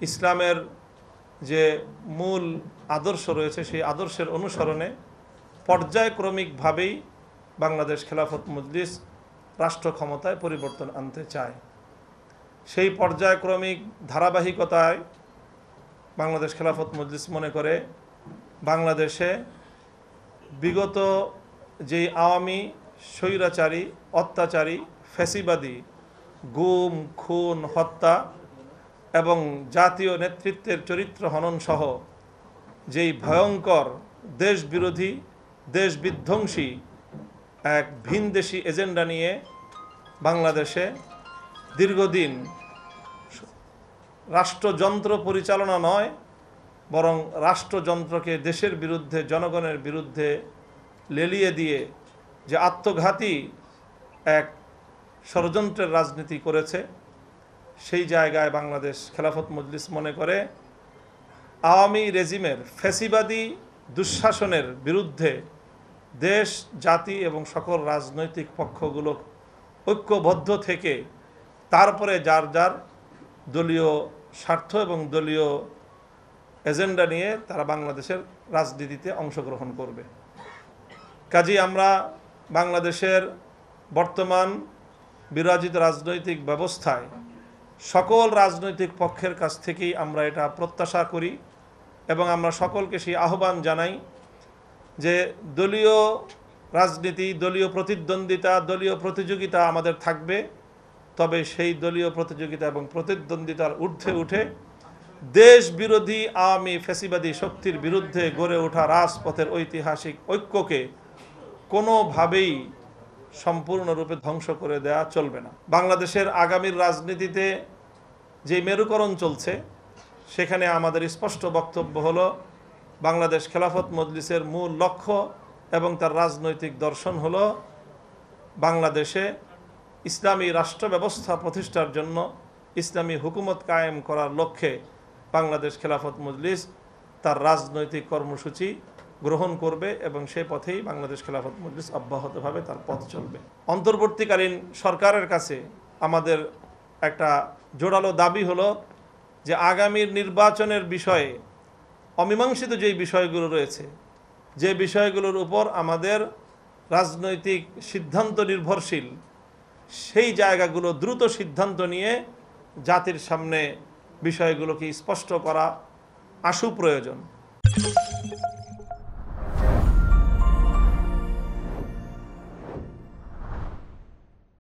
ইসলামের যে মূল আদর্শ রয়েছে সেই আদর্শের অনুসরণে পর্যায়ক্রমিকভাবেই বাংলাদেশ খেলাফত মজলিস রাষ্ট্র ক্ষমতায় পরিবর্তন আনতে চায়। সেই পর্যায়ক্রমিক ধারাবাহিকতায় বাংলাদেশ খেলাফত মজলিস মনে করে বাংলাদেশে বিগত যেই আওয়ামী স্বৈরাচারী অত্যাচারী ফ্যাসিবাদী গুম খুন হত্যা এবং জাতীয় নেতৃত্বের চরিত্র হনন সহ যেই ভয়ঙ্কর দেশবিরোধী দেশ বিধ্বংসী এক ভিনদেশী এজেন্ডা নিয়ে বাংলাদেশে দীর্ঘদিন রাষ্ট্রযন্ত্র পরিচালনা নয় বরং রাষ্ট্রযন্ত্রকে দেশের বিরুদ্ধে জনগণের বিরুদ্ধে লেলিয়ে দিয়ে যে আত্মঘাতী এক ষড়যন্ত্রের রাজনীতি করেছে, সেই জায়গায় বাংলাদেশ খেলাফত মজলিস মনে করে আওয়ামী রেজিমের ফ্যাসিবাদী দুঃশাসনের বিরুদ্ধে দেশ জাতি এবং সকল রাজনৈতিক পক্ষগুলো ঐক্যবদ্ধ থেকে তারপরে যার যার দলীয় স্বার্থ এবং দলীয় এজেন্ডা নিয়ে তারা বাংলাদেশের রাজনীতিতে অংশগ্রহণ করবে। কাজেই আমরা বাংলাদেশের বর্তমান বিরাজিত রাজনৈতিক ব্যবস্থায় সকল রাজনৈতিক পক্ষের কাছ থেকেই আমরা এটা প্রত্যাশা করি এবং আমরা সকলকে সেই আহ্বান জানাই যে দলীয় রাজনীতি, দলীয় প্রতিদ্বন্দ্বিতা, দলীয় প্রতিযোগিতা আমাদের থাকবে, তবে সেই দলীয় প্রতিযোগিতা এবং প্রতিদ্বন্দ্বিতার ঊর্ধ্বে উঠে দেশ বিরোধী আওয়ামী ফ্যাসিবাদী শক্তির বিরুদ্ধে গড়ে ওঠা রাজপথের ঐতিহাসিক ঐক্যকে কোনোভাবেই সম্পূর্ণরূপে ধ্বংস করে দেওয়া চলবে না। বাংলাদেশের আগামীর রাজনীতিতে যে মেরুকরণ চলছে সেখানে আমাদের স্পষ্ট বক্তব্য হলো বাংলাদেশ খেলাফত মজলিসের মূল লক্ষ্য এবং তার রাজনৈতিক দর্শন হলো বাংলাদেশে ইসলামী রাষ্ট্র ব্যবস্থা প্রতিষ্ঠার জন্য ইসলামী হুকুমত কায়েম করার লক্ষ্যে বাংলাদেশ খেলাফত মজলিস তার রাজনৈতিক কর্মসূচি গ্রহণ করবে এবং সেই পথেই বাংলাদেশ খেলাফত মজলিস অব্যাহতভাবে তার পথ চলবে। অন্তর্বর্তীকালীন সরকারের কাছে আমাদের একটা জোরালো দাবি হলো যে আগামীর নির্বাচনের বিষয়ে অমীমাংসিত যেই বিষয়গুলো রয়েছে, যে বিষয়গুলোর উপর আমাদের রাজনৈতিক সিদ্ধান্ত নির্ভরশীল, সেই জায়গাগুলো দ্রুত সিদ্ধান্ত নিয়ে জাতির সামনে বিষয়গুলোকে স্পষ্ট করা আশু প্রয়োজন।